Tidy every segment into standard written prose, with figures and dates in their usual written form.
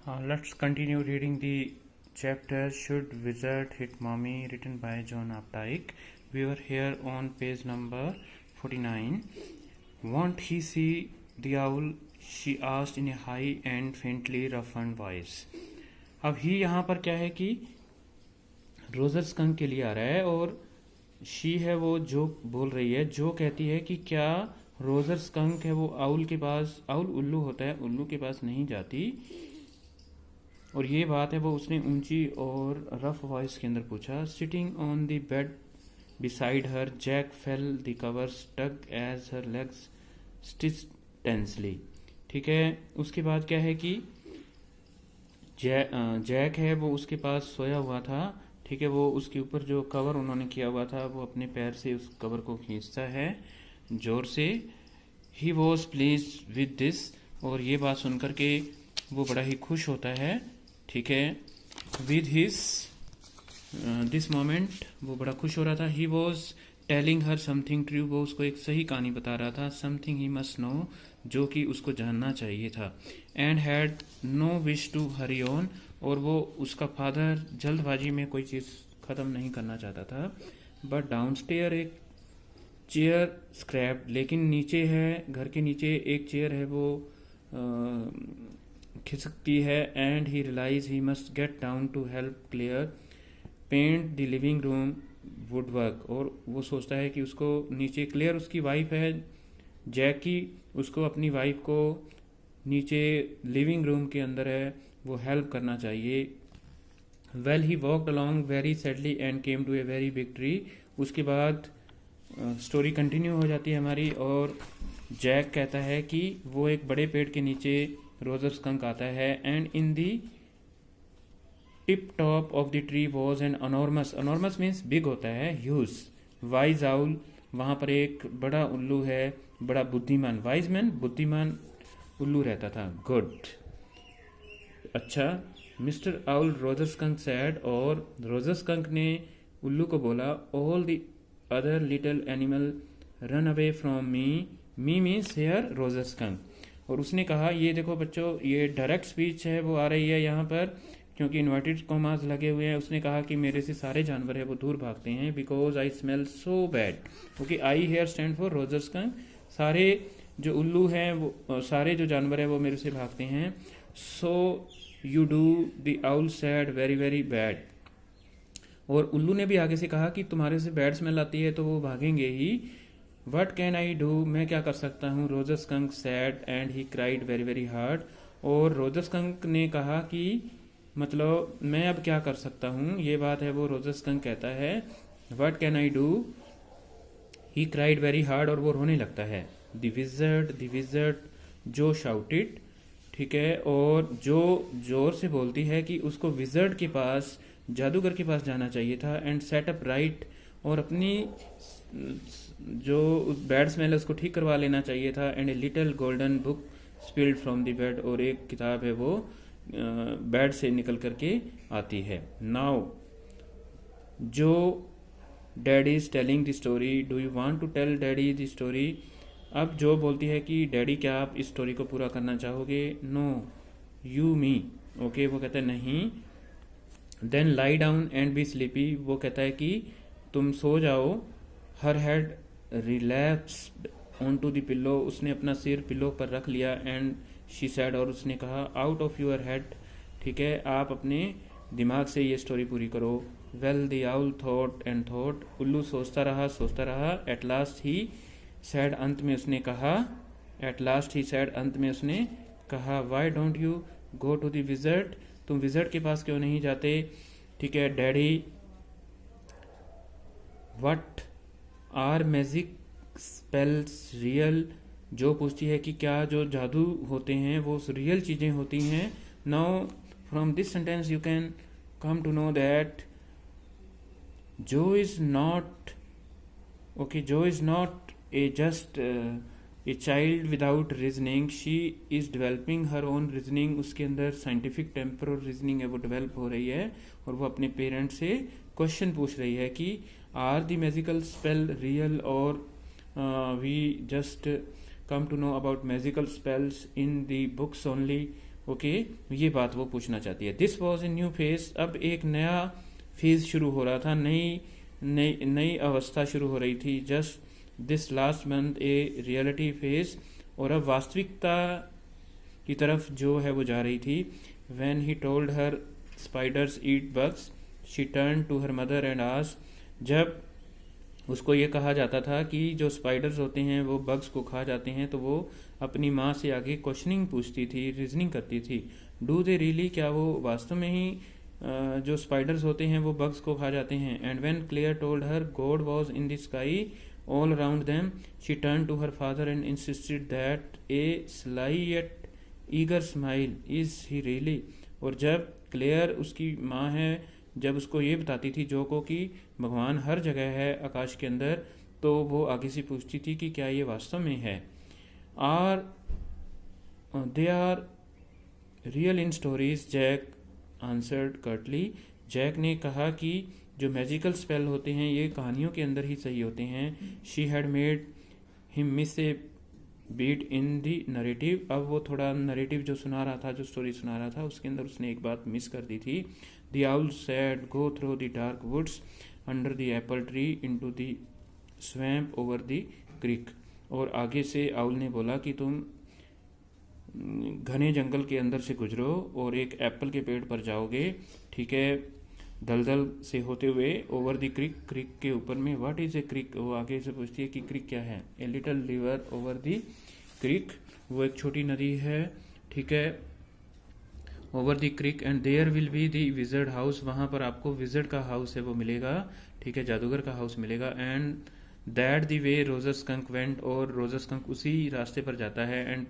Let's continue reading the chapter Should Wizard Hit Mommy, written by John Updike. We were here on page number 49. Won't he see the owl? She asked in a high and faintly roughened voice. अब ही यहाँ पर क्या है कि Roger skunk के लिए आ रहा है और शी है वो जो बोल रही है, जो कहती है कि क्या रोजर स्कंक है वो आउल के पास, आउल उल्लू होता है, उल्लू के पास नहीं जाती। और ये बात है वो उसने ऊंची और रफ वॉइस के अंदर पूछा। Sitting on the bed beside her, Jack fell the cover stuck as her legs stitch tensely. ठीक है, उसके बाद क्या है कि जैक है वो उसके पास सोया हुआ था। ठीक है, वो उसके ऊपर जो कवर उन्होंने किया हुआ था वो अपने पैर से उस कवर को खींचता है जोर से। He was please with this, और ये बात सुनकर के वो बड़ा ही खुश होता है। ठीक है, विद हिज दिस मोमेंट वो बड़ा खुश हो रहा था। He was telling her something true, वो उसको एक सही कहानी बता रहा था। समथिंग ही मस्ट नो, जो कि उसको जानना चाहिए था। And had no wish to hurry on, और वो उसका फादर जल्दबाजी में कोई चीज़ ख़त्म नहीं करना चाहता था। बट डाउनस्टेयर एक चेयर स्क्रैप्ड, लेकिन नीचे है, घर के नीचे एक चेयर है वो खिसकती है। And he realize he must get down to help clear paint the living room wood work, और वो सोचता है कि उसको नीचे, क्लियर उसकी वाइफ है जैक की, उसको अपनी वाइफ को नीचे लिविंग रूम के अंदर है वो हेल्प करना चाहिए। Well he walked along very sadly and came to a very big tree. उसके बाद स्टोरी कंटिन्यू हो जाती है हमारी, और जैक कहता है कि वो एक बड़े पेड़ के नीचे रोजर स्कंक आता है। And in the tip top of the tree was an enormous, enormous means big होता है, ह्यूज वाइज आउल। वहाँ पर एक बड़ा उल्लू है, बड़ा बुद्धिमान, वाइज मैन बुद्धिमान उल्लू रहता था। गुड, अच्छा। Mr owl Roger Skunk said, और रोजर स्कंक ने उल्लू को बोला, all the other little animal run away from me, me means here Roger Skunk. और उसने कहा, ये देखो बच्चों, ये डायरेक्ट स्पीच है वो आ रही है यहाँ पर, क्योंकि इन्वर्टेड कॉमास लगे हुए हैं। उसने कहा कि मेरे से सारे जानवर है वो दूर भागते हैं, because I smell so bad. Okay, I here stand for Roger Skunk, सारे जो उल्लू हैं वो, सारे जो जानवर है वो मेरे से भागते हैं। So you do the owl sad very very bad, और उल्लू ने भी आगे से कहा कि तुम्हारे से बैड स्मेल आती है तो वो भागेंगे ही। वट कैन आई डू, मैं क्या कर सकता हूँ। Roger Skunk sad and he cried very very hard, और रोजर स्कंक ने कहा कि मतलब मैं अब क्या कर सकता हूँ, ये बात है वो रोजर स्कंक कहता है। What can I do, he cried very hard, और वो रोने लगता है। द विजर्ड जो शाउटेड, ठीक है, और जो जोर से बोलती है कि उसको विजर्ड के पास, जादूगर के पास जाना चाहिए था। एंड सेट अप राइट, और अपनी जो बैड स्मेल है उसको ठीक करवा लेना चाहिए था। And a little golden book spilled from the bed, और एक किताब है वो बेड से निकल करके आती है। नाउ जो daddy is telling the story, do you want to tell daddy the story. अब जो बोलती है कि डैडी क्या आप इस स्टोरी को पूरा करना चाहोगे। नो यू मी, ओके, वो कहता है नहीं। Then lie down and be sleepy, वो कहता है कि तुम सो जाओ। Her head relapsed on to the pillow, उसने अपना सिर पिल्लो पर रख लिया। एंड शी सैड, और उसने कहा, आउट ऑफ योर हेड, ठीक है, आप अपने दिमाग से ये स्टोरी पूरी करो। Well the owl thought and thought, उल्लू सोचता रहा। एट लास्ट ही सैड, अंत में उसने कहा। एट लास्ट ही सैड, अंत में उसने कहा, why don't you go to the wizard, तुम विजर्ड के पास क्यों नहीं जाते। ठीक है, daddy what are magic spells real, जो पूछती है कि क्या जो जादू होते हैं वो रियल चीज़ें होती हैं। Now from this sentence you can come to know that जो इज नॉट, ओके, जो is not a just a child without reasoning, she is developing her own reasoning, उसके अंदर साइंटिफिक टेम्पर और रीजनिंग है वो डेवलप हो रही है। और वो अपने पेरेंट्स से क्वेश्चन पूछ रही है कि are the magical spell real, और we just come to know about magical spells in the books only, okay, ये बात वो पूछना चाहती है। This was a new phase, अब एक नया फेज शुरू हो रहा था, नई नई नई अवस्था शुरू हो रही थी। Just this last month a reality phase, और अब वास्तविकता की तरफ जो है वो जा रही थी। When he told her spiders eat bugs, she turn to her mother and asked, जब उसको ये कहा जाता था कि जो स्पाइडर्स होते हैं वो बग्स को खा जाते हैं, तो वो अपनी माँ से आगे क्वेश्चनिंग पूछती थी, रीजनिंग करती थी। डू दे रियली, क्या वो वास्तव में ही जो स्पाइडर्स होते हैं वो बग्स को खा जाते हैं। And when Claire told her God was in the sky all around them, she turn to her father and insisted that a sly yet eager smile, is he really. और जब clear, उसकी माँ है, जब उसको ये बताती थी जो को कि भगवान हर जगह है आकाश के अंदर, तो वो आगे से पूछती थी कि क्या ये वास्तव में है। Are they are real in stories, Jack answered curtly. Jack ने कहा कि जो मैजिकल स्पेल होते हैं ये कहानियों के अंदर ही सही होते हैं। She had made him miss a beat in the narrative, अब वो थोड़ा नरेटिव जो सुना रहा था, जो स्टोरी सुना रहा था, उसके अंदर उसने एक बात मिस कर दी थी। The owl said go through the dark woods under the apple tree into the swamp over the creek. और आगे से आउल ने बोला कि तुम घने जंगल के अंदर से गुजरो और एक एप्पल के पेड़ पर जाओगे, ठीक है, दलदल से होते हुए ओवर द क्रिक, क्रिक के ऊपर में। व्हाट इज ए क्रिक, वो आगे से पूछती है कि क्रिक क्या है। A little river over the creek, वो एक छोटी नदी है, ठीक है, over the creek. And there will be the wizard house, वहाँ पर आपको विजर्ड का हाउस है वो मिलेगा, ठीक है, जादूगर का हाउस मिलेगा। And that the way Roger Skunk went, और रोजर स्कंक उसी रास्ते पर जाता है। And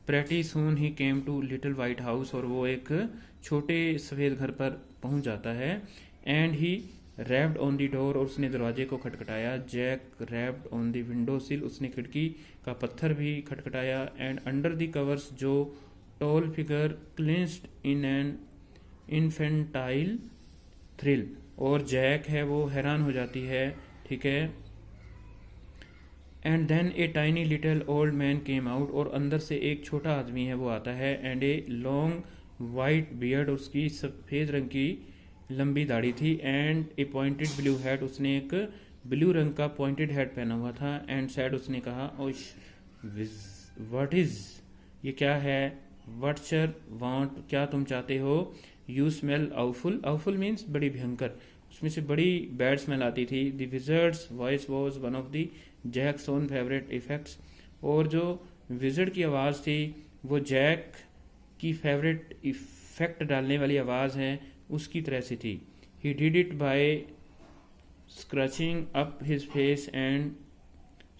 pretty soon he came to little white house, और वो एक छोटे सफ़ेद घर पर पहुंच जाता है। And he rapped on the door, और उसने दरवाजे को खटखटाया। Jack rapped on the window sill, उसने खिड़की का पत्थर भी खटखटाया। And under the covers Jo's tall figure clenched in an infantile thrill, और जैक है वो हैरान हो जाती है, ठीक है। And then a tiny little old man came out, और अंदर से एक छोटा आदमी है वो आता है। And a long white beard, उसकी सफ़ेद रंग की लंबी दाढ़ी थी। And A pointed blue hat, उसने एक ब्लू रंग का पॉइंटेड हैट पहना हुआ था। एंड सैड, उसने कहा, ओश व्हाट इज, ये क्या है। व्हाट्सर वांट, क्या तुम चाहते हो। You smell awful, awful means बड़ी भयंकर, उसमें से बड़ी बैड स्मेल आती थी। The wizard's voice was one of the Jack's own favourite effects, और जो विजर्ड की आवाज़ थी वो जैक की फेवरेट इफेक्ट डालने वाली आवाज़ है उसकी तरह से थी। He did it by scratching up his face and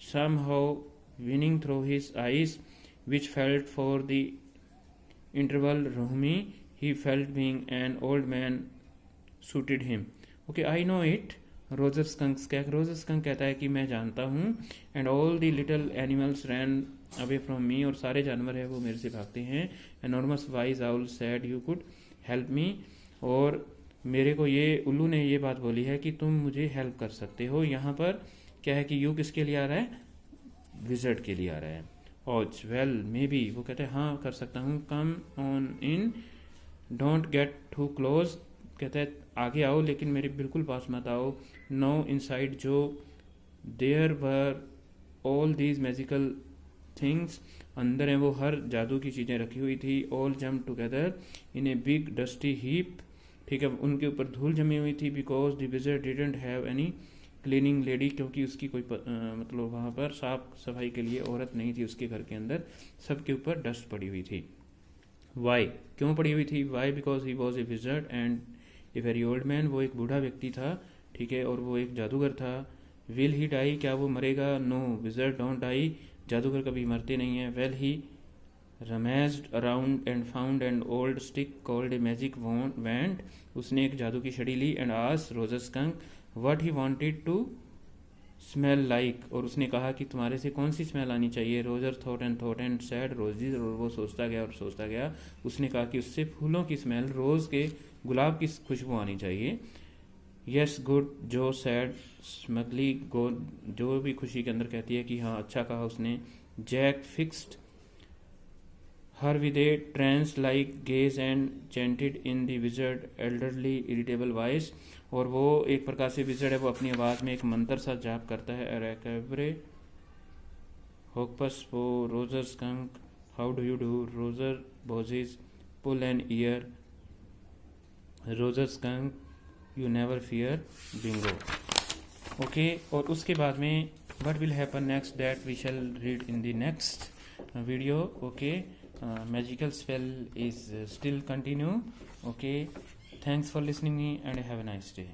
somehow winning through his eyes, which felt for the interval roomy. He felt being an old man suited him. Okay, I know it. Roger skunk कहता है कि मैं जानता हूँ। And all the little animals ran away from मी, और सारे जानवर है वो मेरे से भागते हैं। Enormous wise owl sad you could help me, और मेरे को ये उल्लू ने ये बात बोली है कि तुम मुझे हेल्प कर सकते हो। यहाँ पर क्या है कि यू किसके लिए आ रहा है, विजर्ड के लिए आ रहा है। ऑज वेल मे बी, वो कहते हैं हाँ कर सकता हूँ। Come on in don't get too close, कहता है आगे आओ लेकिन मेरे बिल्कुल पास मत आओ। नो इनसाइड, जो there were all these magical things, अंदर है वो हर जादू की चीज़ें रखी हुई थी। ऑल जम together in a big dusty heap, ठीक है, उनके ऊपर धूल जमी हुई थी। Because the wizard didn't have any cleaning lady, क्योंकि उसकी कोई मतलब वहाँ पर साफ सफाई के लिए औरत नहीं थी उसके घर के अंदर, सबके ऊपर डस्ट पड़ी हुई थी। वाई, क्यों पड़ी हुई थी। Why because he was a wizard and a very old man, वो एक बूढ़ा व्यक्ति था, ठीक है, और वो एक जादूगर था। विल ही डाई, क्या वो मरेगा। नो विजर्ड डोंट डाई, जादूगर कभी मरते नहीं हैं। Well he rummaged around and found an old stick called a magic wand, उसने एक जादू की छड़ी ली। And asked Roger Skunk what he wanted to smell like, और उसने कहा कि तुम्हारे से कौन सी स्मेल आनी चाहिए। Roger thought and sad roses, और वो सोचता गया और सोचता गया। उसने कहा कि उससे फूलों की स्मेल, रोज के गुलाब की खुशबू आनी चाहिए। यस गुड, जो सैड स्मगली गो, जो भी खुशी के अंदर कहती है कि हाँ अच्छा कहा उसने। Jack fixed Her with a trance-like gaze and chanted in the wizard elderly irritable voice. और वो एक प्रकार से विजर्ड है, वो अपनी आवाज़ में एक मंत्र सा जाप करता है। अरेकब्रे होकपस पो Roger Skunk how do you do Roger बोजिस pull an ear Roger Skunk you never fear bingo. Okay, और उसके बाद में what will happen next that we shall read in the next video. Okay, magical spell is still continue. Okay, thanks for listening me and have a nice day.